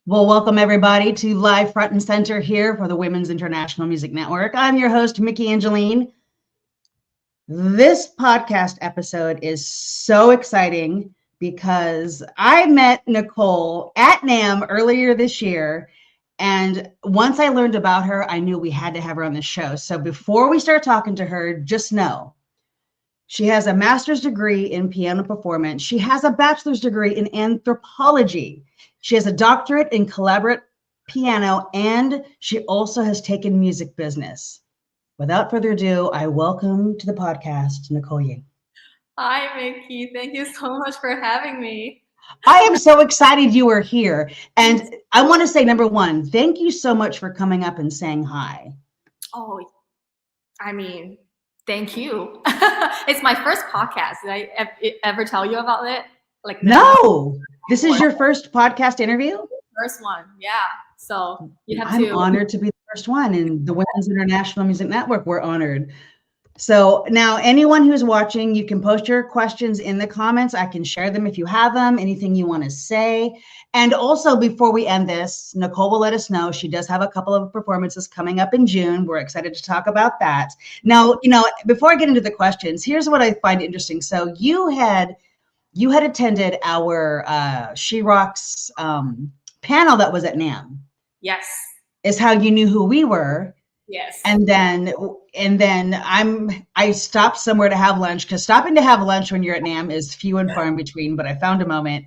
Well, welcome everybody to Live Front and Center here for the Women's International Music Network. I'm your host, Myki Angeline. This podcast episode is so exciting because I met Nicole at NAMM earlier this year. And once I learned about her, I knew we had to have her on the show. So before we start talking to her, just know she has a master's degree in piano performance. She has a bachelor's degree in anthropology. She has a doctorate in collaborative piano, and she also has taken music business. Without further ado, I welcome to the podcast, Nicole Ying. Hi, Myki. Thank you so much for having me. I am so excited you are here. And I want to say, number one, thank you so much for coming up and saying hi. Oh, I mean, thank you. It's my first podcast. Did I ever tell you about it? Like, no, this is your first podcast interview? First one, yeah. So you have I'm honored to be the first one, and the Women's International Music Network, we're honored. So now anyone who's watching, you can post your questions in the comments. I can share them if you have them, anything you want to say. And also, before we end this, Nicole will let us know she does have a couple of performances coming up in June. We're excited to talk about that. Now, before I get into the questions, here's what I find interesting. So you had attended our She Rocks panel that was at NAMM. Yes. Is how you knew who we were. Yes. And then I stopped somewhere to have lunch, because stopping to have lunch when you're at NAMM is few and far in between, but I found a moment.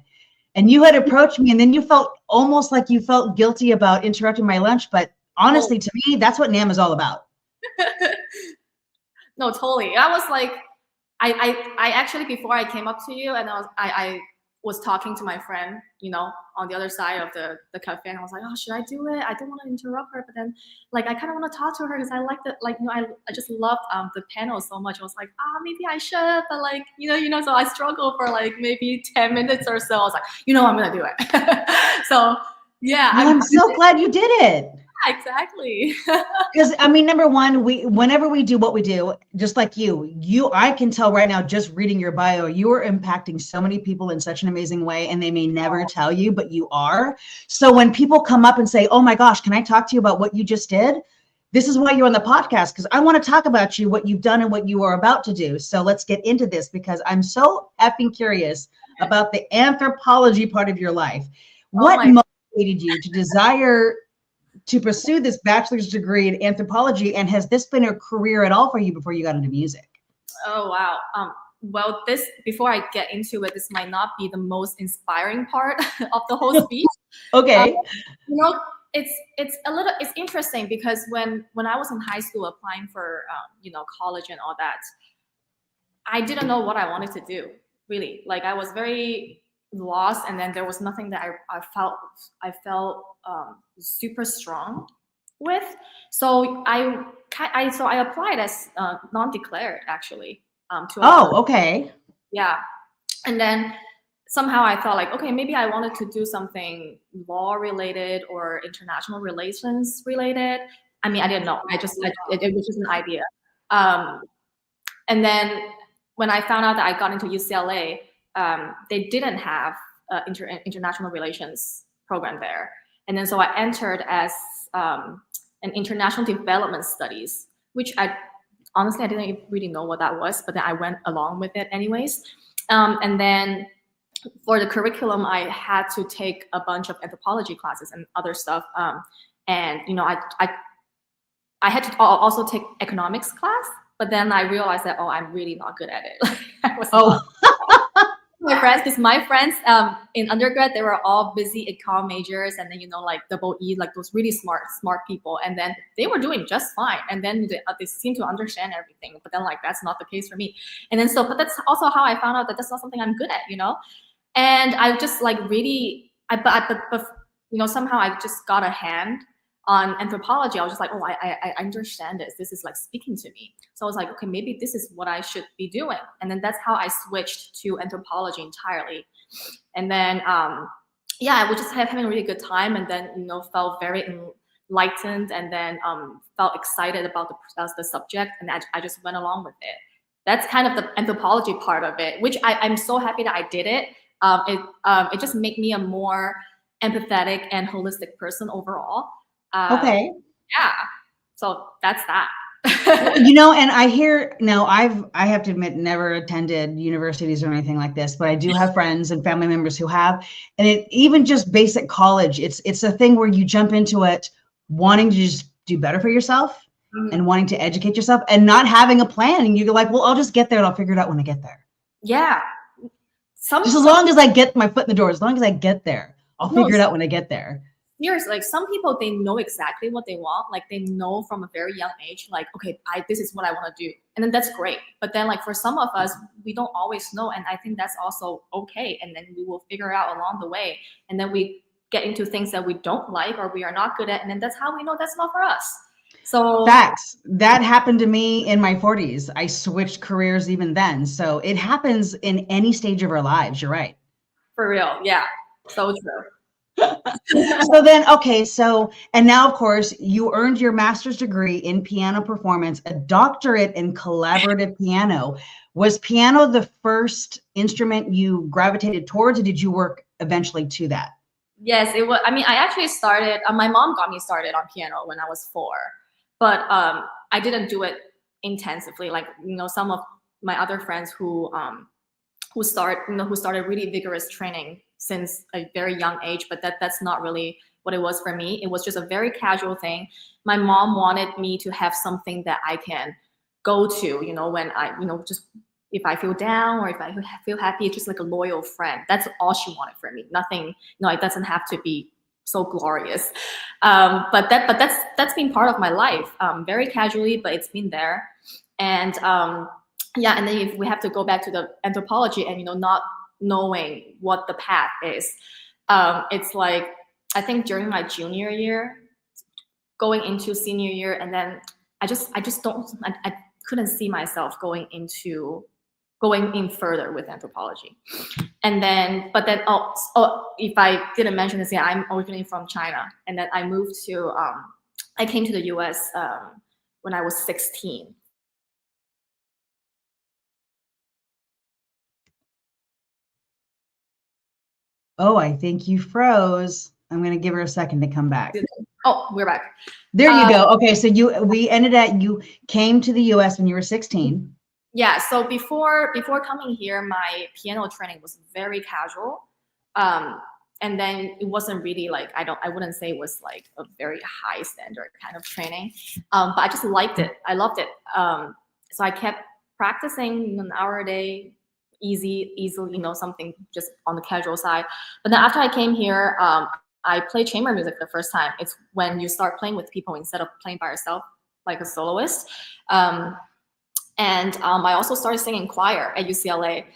And you had approached me, and then you felt almost like you felt guilty about interrupting my lunch. But honestly, to me, that's what NAMM is all about. No, totally. I was like, I actually, before I came up to you, and I was talking to my friend, on the other side of the cafe, and I was like, oh, should I do it? I don't want to interrupt her, but then I kind of want to talk to her because I like that, I just loved the panel so much. I was like, maybe I should, but so I struggled for maybe 10 minutes or so. I was like, I'm gonna do it. So yeah, well, I'm so glad you did it. Exactly. Because number one, whenever we do what we do, just like I can tell right now, just reading your bio, you are impacting so many people in such an amazing way, and they may never tell you, but you are. So when people come up and say, oh my gosh, can I talk to you about what you just did? This is why you're on the podcast, because I want to talk about you, what you've done and what you are about to do. So let's get into this, because I'm so effing curious about the anthropology part of your life. What motivated you to desire to pursue this bachelor's degree in anthropology, and has this been a career at all for you before you got into music? Oh, wow. Well, before I get into it, this might not be the most inspiring part of the whole speech. Okay. It's interesting because when I was in high school applying for college and all that, I didn't know what I wanted to do, really. I was very lost, and then there was nothing that I felt super strong with. So I applied as non-declared, actually. Okay. Yeah, and then somehow I thought okay, maybe I wanted to do something law related or international relations related. I didn't know. It was just an idea. And then when I found out that I got into UCLA, they didn't have international relations program there. And then so I entered as an international development studies, which honestly I didn't really know what that was, but then I went along with it anyways. And then for the curriculum, I had to take a bunch of anthropology classes and other stuff. And I had to also take economics class, but then I realized that, I'm really not good at it. I was my friends, because my friends in undergrad, they were all busy econ majors, and then double E, those really smart people, and then they were doing just fine, and then they seem to understand everything, but then that's not the case for me. And then but that's also how I found out that that's not something I'm good at, and I just somehow I just got a hand on anthropology. I was just I understand this. This is speaking to me. So I was okay, maybe this is what I should be doing. And then that's how I switched to anthropology entirely. And then, I was just having a really good time, and then, felt very enlightened, and then felt excited about the subject, and I just went along with it. That's kind of the anthropology part of it, which I'm so happy that I did it. It just made me a more empathetic and holistic person overall. Okay. Yeah. So that's that. And I hear now I have to admit, never attended universities or anything like this, but I do have friends and family members who have, and it even just basic college, it's a thing where you jump into it wanting to just do better for yourself and wanting to educate yourself and not having a plan. And you're like, well, I'll just get there and I'll figure it out when I get there. Yeah. Just as long as I get my foot in the door, as long as I get there, I'll figure it out when I get there. Seriously, like some people, they know exactly what they want. Like they know from a very young age, like, okay, this is what I want to do. And then that's great. But then like for some of us, we don't always know. And I think that's also okay. And then we will figure out along the way. And then we get into things that we don't like or we are not good at. And then that's how we know that's not for us. So facts. That happened to me in my 40s. I switched careers even then. So it happens in any stage of our lives. You're right. For real. Yeah. So true. So then, okay, and now, of course, you earned your master's degree in piano performance, a doctorate in collaborative piano. Was piano the first instrument you gravitated towards, or did you work eventually to that? Yes, it was. I mean, I actually started, my mom got me started on piano when I was 4, but I didn't do it intensively. Like, some of my other friends who started really vigorous training since a very young age, but that's not really what it was for me. It was just a very casual thing. My mom wanted me to have something that I can go to, when I, just if I feel down or if I feel happy, it's just like a loyal friend. That's all she wanted for me. Nothing, it doesn't have to be so glorious. But that's been part of my life, very casually, but it's been there. And yeah, and then if we have to go back to the anthropology and, not knowing what the path is, it's like, I think during my junior year, going into senior year, and then I couldn't see myself going in further with anthropology. And then, if I didn't mention this yet, I'm originally from China, and then I came to the US when I was 16. Oh, I think you froze. I'm going to give her a second to come back. Oh, we're back. There you go. Okay, so you came to the US when you were 16. Yeah, so before coming here, my piano training was very casual. And then it wasn't really like, I wouldn't say it was like a very high standard kind of training. But I just liked it. I loved it. So I kept practicing an hour a day, easily, something just on the casual side. But then after I came here, I played chamber music for the first time. It's when you start playing with people instead of playing by yourself, like a soloist. And I also started singing choir at UCLA.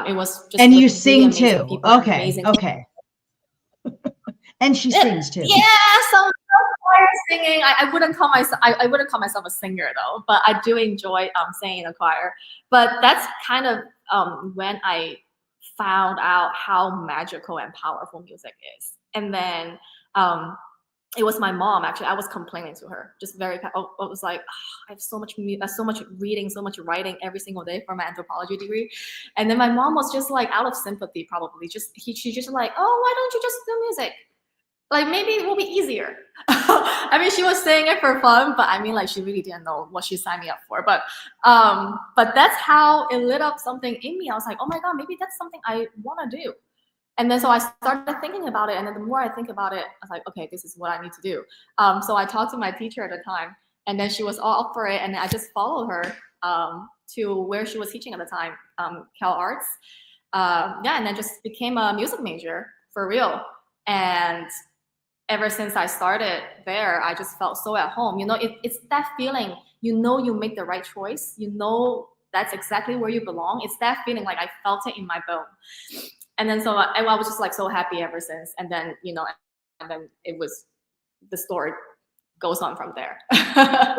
It was just and you sing too. People, okay. And she sings too. Yeah, some choir singing. I wouldn't call myself a singer though, but I do enjoy singing in a choir. But that's kind of when I found out how magical and powerful music is. And then it was my mom, actually. I was complaining to her, just I was like, I have so much reading, so much writing every single day for my anthropology degree. And then my mom was just like, out of sympathy, probably, she's just like, oh, why don't you just do music? Like, maybe it will be easier. I mean, she was saying it for fun, but I mean, like, she really didn't know what she signed me up for. But that's how it lit up something in me. I was like, oh my God, maybe that's something I want to do. And then so I started thinking about it. And then the more I think about it, I was like, okay, this is what I need to do. So I talked to my teacher at the time, and then she was all up for it. And I just followed her to where she was teaching at the time, Cal Arts. Yeah, and then just became a music major for real. And ever since I started there, I just felt so at home. It's that feeling, you make the right choice. That's exactly where you belong. It's that feeling, like I felt it in my bone. And then so I was just like so happy ever since. And then, and then the story goes on from there.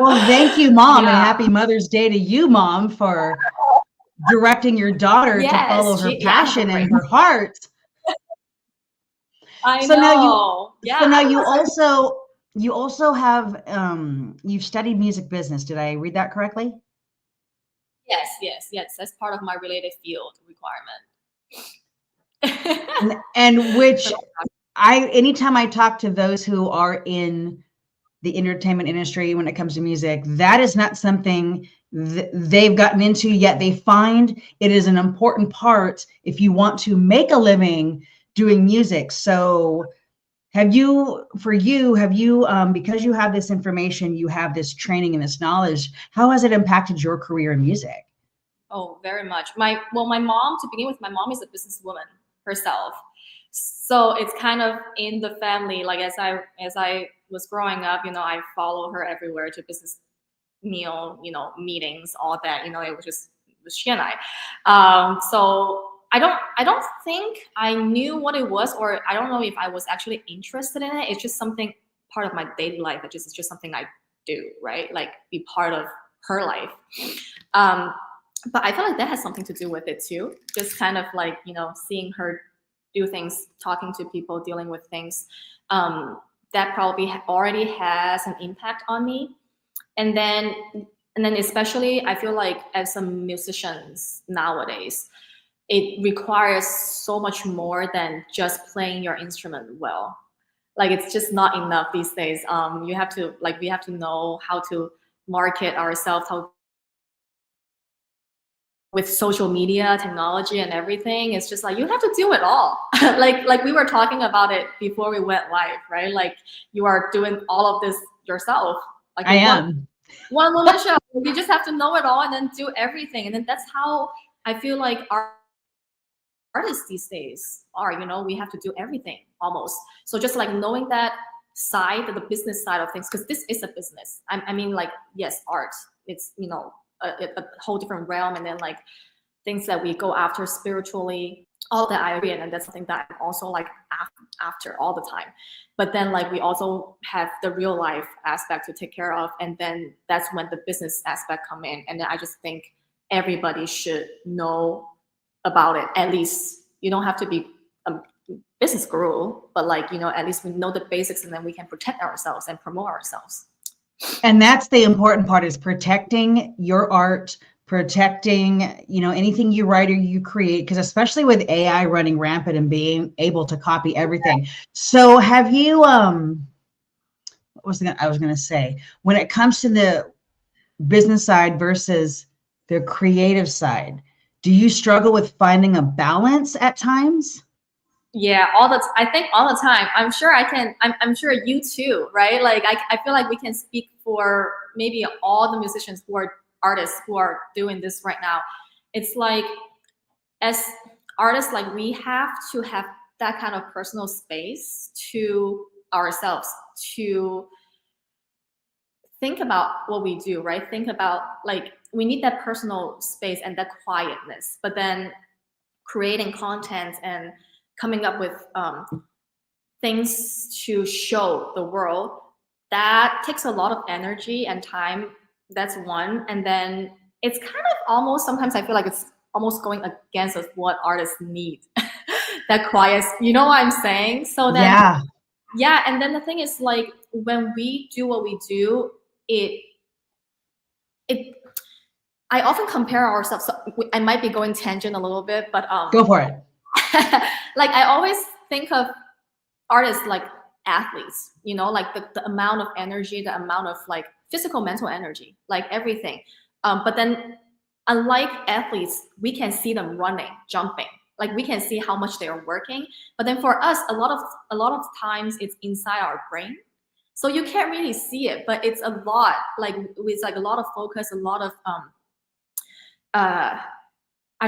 Well, thank you, Mom, and happy Mother's Day to you, Mom, for directing your daughter to follow her passion and her heart. I know. So now you also have you've studied music business. Did I read that correctly? Yes. That's part of my related field requirement. and which anytime I talk to those who are in the entertainment industry when it comes to music, that is not something they've gotten into yet. They find it is an important part if you want to make a living doing music. So because you have this information, you have this training and this knowledge, how has it impacted your career in music? Oh, very much. My mom, to begin with, my mom is a businesswoman herself. So it's kind of in the family. Like as I was growing up, I follow her everywhere to business meal, meetings, all that. It was she and I. So I don't think I knew what it was, or I don't know if I was actually interested in it. It's just something part of my daily life. It's just something I do, right? Like be part of her life. But I feel like that has something to do with it too. Just kind of like, seeing her do things, talking to people, dealing with things, that probably already has an impact on me. And then especially I feel like as some musicians nowadays, it requires so much more than just playing your instrument well. Like it's just not enough these days. We have to know how to market ourselves, how with social media, technology, and everything. It's just like you have to do it all. like we were talking about it before we went live, right? Like you are doing all of this yourself. Like I am one woman show. You just have to know it all and then do everything. And then that's how I feel like artists these days are. We have to do everything almost. So just like knowing that side, the business side of things, because this is a business. I mean, like, yes, art. It's a whole different realm, and then like things that we go after spiritually, all that I agree, and that's something that I'm also like after all the time. But then like we also have the real life aspect to take care of, and then that's when the business aspect come in. And then I just think everybody should know about it. At least you don't have to be a business guru, but like at least we know the basics, and then we can protect ourselves and promote ourselves. And that's the important part, is protecting your art, protecting, anything you write or you create, because especially with AI running rampant and being able to copy everything. So have you, what I was going to say, when it comes to the business side versus the creative side, do you struggle with finding a balance at times? Yeah, I think all the time. I'm sure I can. I'm sure you too, right? Like I feel like we can speak for maybe all the musicians who are artists who are doing this right now. It's like as artists, like we have to have that kind of personal space to ourselves to think about what we do, right? Think about like we need that personal space and that quietness, but then creating content and coming up with things to show the world, that takes a lot of energy and time. That's one. And then it's kind of almost, sometimes I feel like it's almost going against what artists need. That quiet, you know what I'm saying? So then, yeah. And then the thing is, like, when we do what we do, I often compare ourselves. So I might be going tangent a little bit, but go for it. Like I always think of artists like athletes, like the amount of energy, the amount of like physical, mental energy, like everything. But then unlike athletes, we can see them running, jumping, like we can see how much they are working. But then for us, a lot of times it's inside our brain. So you can't really see it, but it's a lot, like it's like a lot of focus, a lot of I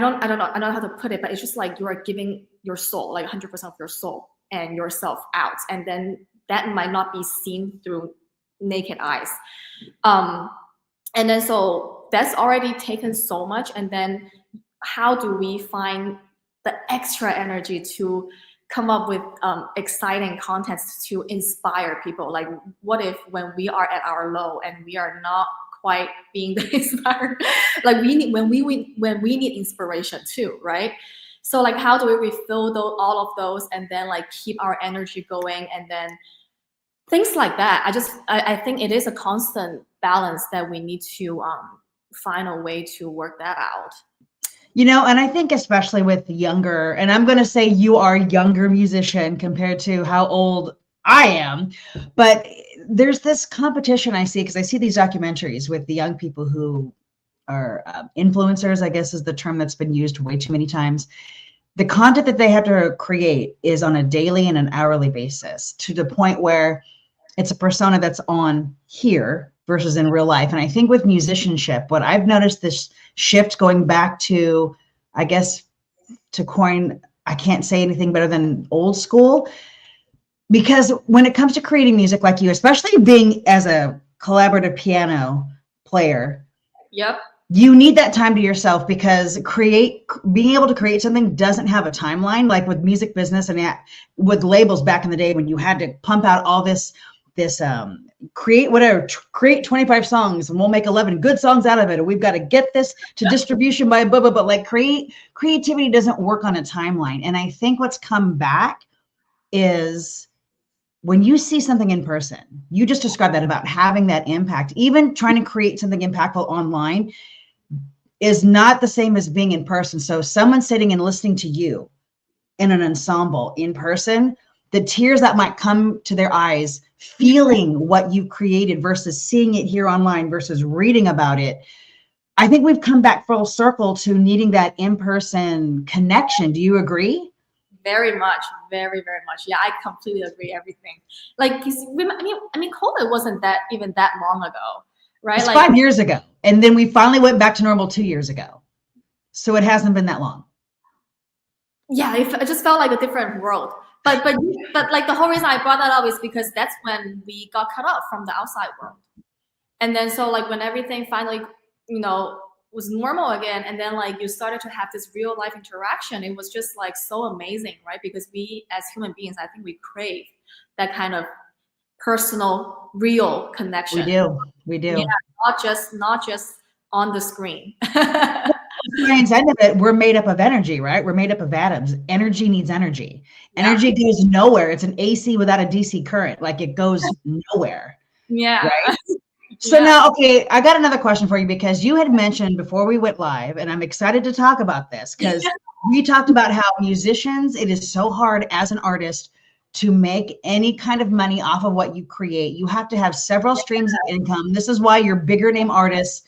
don't know how to put it, but it's just like you are giving your soul, like 100% of your soul and yourself out, and then that might not be seen through naked eyes. And then so that's already taken so much, and then how do we find the extra energy to come up with exciting content to inspire people? Like what if when we are at our low and we are not quite being inspired, like we need inspiration too, right? So like how do we refill all of those and then like keep our energy going, and then things like that. I think it is a constant balance that we need to find a way to work that out. You know, and I think especially with younger, and I'm going to say you are a younger musician compared to how old I am, but there's this competition I see because I see these documentaries with the young people who are influencers, I guess is the term that's been used way too many times. The content that they have to create is on a daily and an hourly basis to the point where it's a persona that's on here versus in real life. And I think with musicianship, what I've noticed this shift going back to, I guess, to coin, I can't say anything better than old school, because when it comes to creating music like you, especially being as a collaborative piano player, Yep. you need that time to yourself because being able to create something doesn't have a timeline. Like with music business and with labels back in the day when you had to pump out all this create 25 songs and we'll make 11 good songs out of it, and we've got to get this to distribution by blah blah. But like creativity doesn't work on a timeline. And I think what's come back is when you see something in person, you just described that about having that impact. Even trying to create something impactful online is not the same as being in person. So someone sitting and listening to you in an ensemble in person, the tears that might come to their eyes, feeling what you created versus seeing it here online versus reading about it. I think we've come back full circle to needing that in-person connection. Do you agree? Very much, very, very much. Yeah, I completely agree. Everything. Like, I mean, COVID wasn't that long ago, right? It's like 5 years ago, and then we finally went back to normal 2 years ago. So it hasn't been that long. Yeah, it just felt like a different world. But like the whole reason I brought that up is because that's when we got cut off from the outside world. And then so like when everything finally, was normal again, and then like you started to have this real life interaction, it was just like so amazing, right? Because we as human beings, I think we crave that kind of personal, real connection. We do. Yeah, not just on the screen. Science end of it, we're made up of energy, right? We're made up of atoms. Energy needs energy. Energy goes nowhere. It's an AC without a DC current. Like it goes nowhere. Yeah. Right? So now, okay, I got another question for you because you had mentioned before we went live, and I'm excited to talk about this because we talked about how musicians, it is so hard as an artist to make any kind of money off of what you create. You have to have several streams of income. This is why your bigger name artists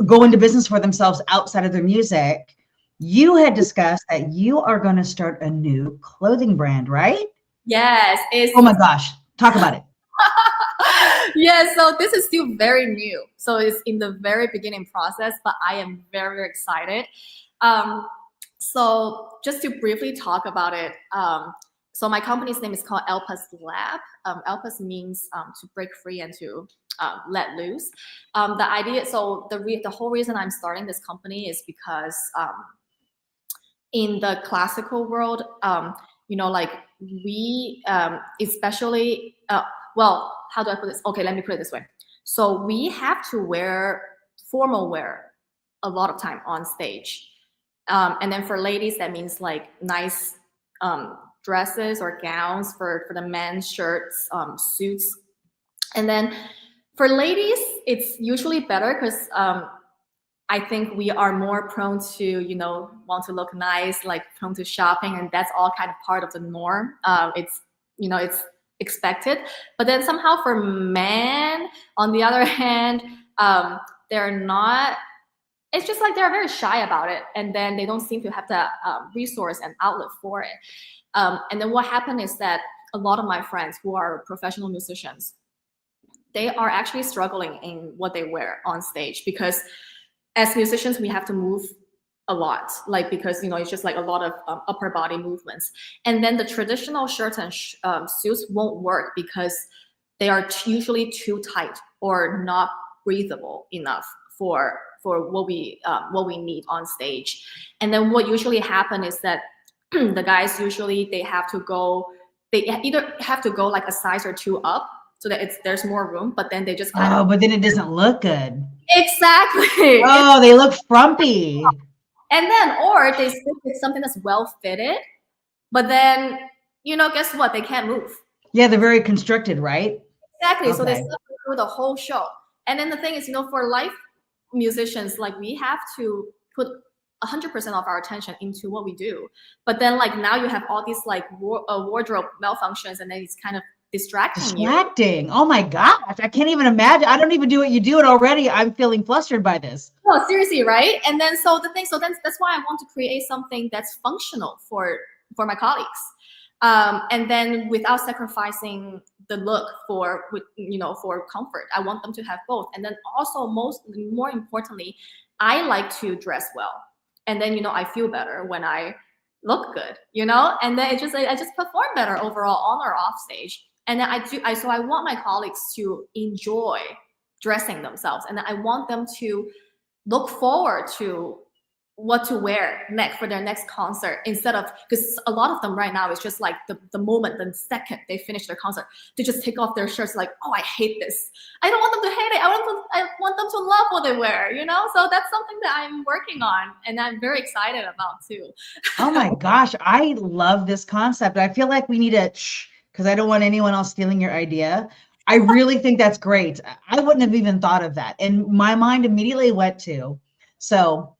go into business for themselves outside of their music. You had discussed that you are going to start a new clothing brand, right? Yes. Oh my gosh. Talk about it. Yeah, so this is still very new. So it's in the very beginning process, but I am very, very excited. So just to briefly talk about it. So my company's name is called Elpis Lab. Elpis means to break free and to let loose. The idea, so the whole reason I'm starting this company is because in the classical world, like we, especially, well, how do I put this? Okay, let me put it this way. So we have to wear formal wear a lot of time on stage. And then for ladies, that means like nice dresses or gowns. For the men's, shirts, suits. And then for ladies, it's usually better because I think we are more prone to, want to look nice, like prone to shopping, and that's all kind of part of the norm. It's expected. But then somehow for men, on the other hand, they're not, it's just like they're very shy about it. And then they don't seem to have the resource and outlet for it. And then what happened is that a lot of my friends who are professional musicians, they are actually struggling in what they wear on stage because as musicians, we have to move a lot, like because it's just like a lot of upper body movements, and then the traditional shirts and suits won't work because they are usually too tight or not breathable enough for what we need on stage. And then what usually happen is that the guys usually they either have to go like a size or two up so that there's more room, but then they just but then it doesn't look good. Exactly. Oh, they look frumpy. And then, or they stick with something that's well fitted, but then, guess what? They can't move. Yeah, they're very constricted, right? Exactly. Okay. So they suffer through the whole show. And then the thing is, for live musicians, like we have to put 100% of our attention into what we do. But then like now you have all these like wardrobe malfunctions, and then it's kind of distracting. Oh my gosh, I can't even imagine. I don't even do what you do, and already I'm feeling flustered by this. No, seriously, right? And then so that's why I want to create something that's functional for my colleagues, and then without sacrificing the look for comfort. I want them to have both, and then also more importantly, I like to dress well, and then I feel better when I look good, and then I just perform better overall on or off stage. And then so I want my colleagues to enjoy dressing themselves, and I want them to look forward to what to wear next for their next concert, instead of, because a lot of them right now is just like the moment, the second they finish their concert, they just take off their shirts like, oh, I hate this. I don't want them to hate it. I want them to love what they wear, So that's something that I'm working on, and I'm very excited about too. Oh my gosh, I love this concept. I feel like we need to, because I don't want anyone else stealing your idea. I really think that's great. I wouldn't have even thought of that. And my mind immediately went to, so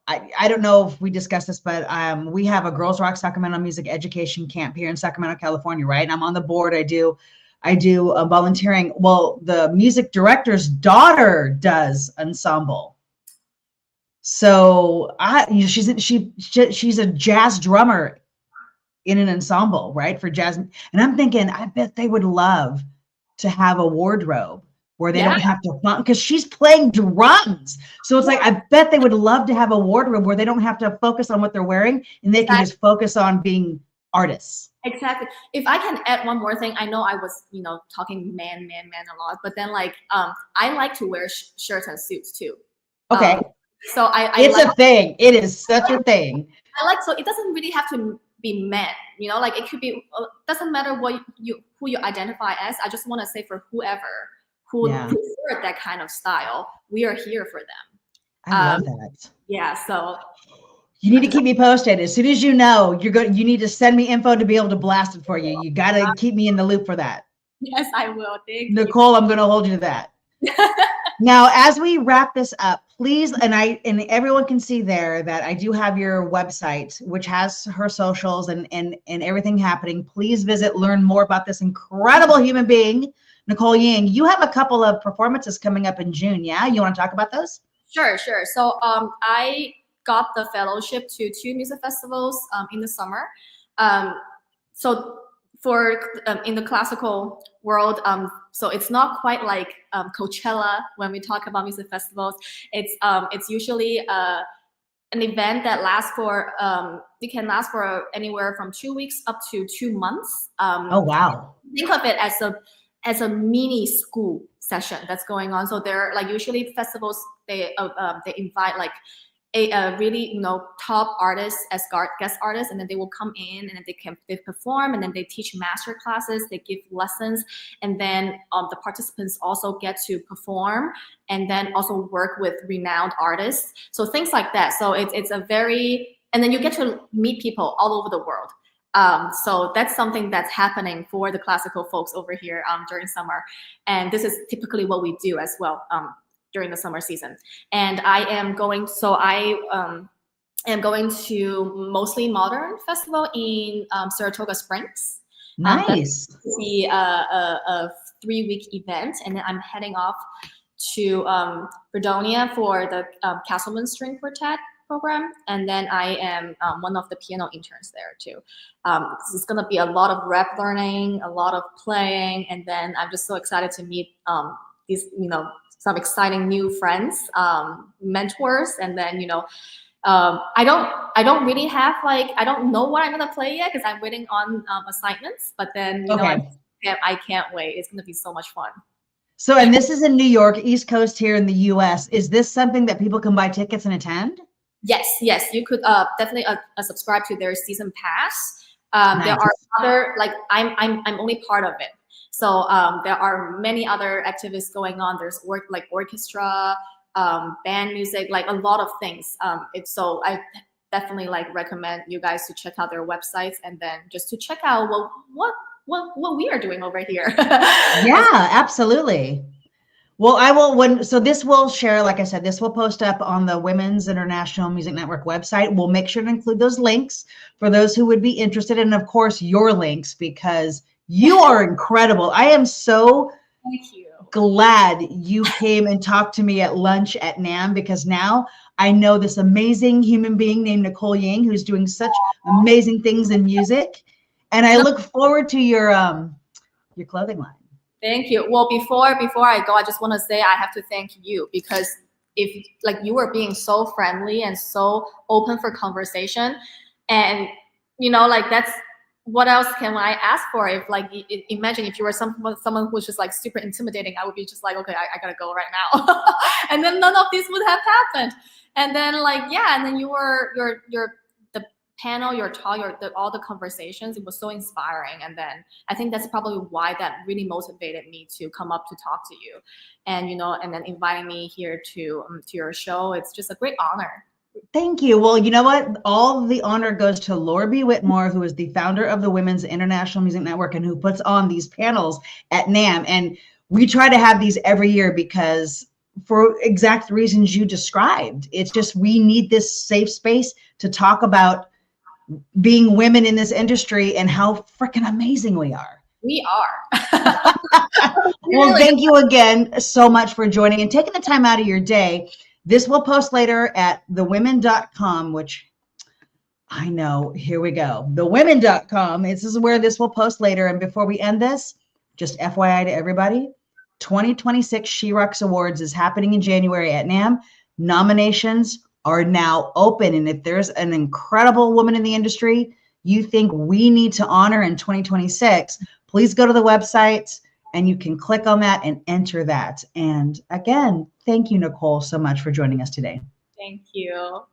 I don't know if we discussed this, but we have a Girls Rock Sacramento music education camp here in Sacramento, California, right? And I'm on the board. I do volunteering. Well, the music director's daughter does ensemble. So she's a jazz drummer in an ensemble, right? For jazz. And I'm thinking, I bet they would love to have a wardrobe where they don't have to, because she's playing drums. So it's like, I bet they would love to have a wardrobe where they don't have to focus on what they're wearing, and they can just focus on being artists. Exactly. If I can add one more thing, I know I was, talking man a lot, but then like, I like to wear shirts and suits too. Okay. So it's a thing. It is such a thing. So it doesn't really have to be men, like it could be, doesn't matter who you identify as. I just want to say, for whoever who prefer that kind of style, we are here for them. I love that. Yeah. So you need to keep me posted. As soon as you know, you need to send me info to be able to blast it for you. You got to keep me in the loop for that. Yes, I will. Thank you. Nicole, I'm going to hold you to that. Now, as we wrap this up, please, and everyone can see there that I do have your website, which has her socials and everything happening. Please visit, learn more about this incredible human being, Nicole Ying. You have a couple of performances coming up in June. Yeah, you want to talk about those? Sure. So I got the fellowship to 2 music festivals in the summer. So for in the classical world, so it's not quite like Coachella when we talk about music festivals. It's usually an event that lasts for it can last for anywhere from 2 weeks up to 2 months. Oh wow! Think of it as a mini school session that's going on. So they're like, usually festivals, they invite like a really top artists as guest artists, and then they will come in, and then they perform, and then they teach master classes, they give lessons, and then the participants also get to perform and then also work with renowned artists. So things like that. So it's a very, and then you get to meet people all over the world. So that's something that's happening for the classical folks over here during summer. And this is typically what we do as well during the summer season. And I am going to Mostly Modern Festival in Saratoga Springs. Nice. That's a 3-week event. And then I'm heading off to Fredonia for the Castleman String Quartet program, and then I am one of the piano interns there too. It's going to be a lot of rep learning, a lot of playing, and then I'm just so excited to meet these some exciting new friends, mentors, and then I don't really have I don't know what I'm going to play yet because I'm waiting on assignments, but then I can't wait. It's going to be so much fun. So, and this is in New York, East Coast here in the US. Is this something that people can buy tickets and attend? Yes, you could definitely subscribe to their season pass. Nice. There are other, I'm only part of it. So there are many other activities going on. There's orchestra, band music, like a lot of things. So I definitely recommend you guys to check out their websites, and then just to check out what we are doing over here. Yeah, absolutely. Well, I will so this will share, like I said, this will post up on the Women's International Music Network website. We'll make sure to include those links for those who would be interested. And of course, your links, because you are incredible. I am so Thank you. glad you came and talked to me at lunch at NAMM, because now I know this amazing human being named Nicole Ying, who's doing such amazing things in music. And I look forward to your clothing line. Thank you. Well, before I go, I just want to say I have to thank you, because if like you were being so friendly and so open for conversation, and you know, like that's what else can I ask for? If like imagine if you were someone who's just like super intimidating, I would be just like, okay, I gotta go right now, and then none of this would have happened. And then like yeah, and then your the panel, your talk, all the conversations, it was so inspiring. And then I think that's probably why that really motivated me to come up to talk to you, and you know, and then inviting me here to your show. It's just a great honor. Thank you. Well, you know what? All the honor goes to Laura B. Whitmore, who is the founder of the Women's International Music Network and who puts on these panels at NAMM. And we try to have these every year because for exact reasons you described. It's just we need this safe space to talk about being women in this industry and how freaking amazing we are. We are. Well, thank you again so much for joining and taking the time out of your day. This will post later at thewomen.com, which I know, here we go. Thewomen.com. This is where this will post later. And before we end this, just FYI to everybody, 2026 She Rocks Awards is happening in January at NAMM. Nominations are now open. And if there's an incredible woman in the industry you think we need to honor in 2026, please go to the website and you can click on that and enter that. And again, thank you, Nicole, so much for joining us today. Thank you.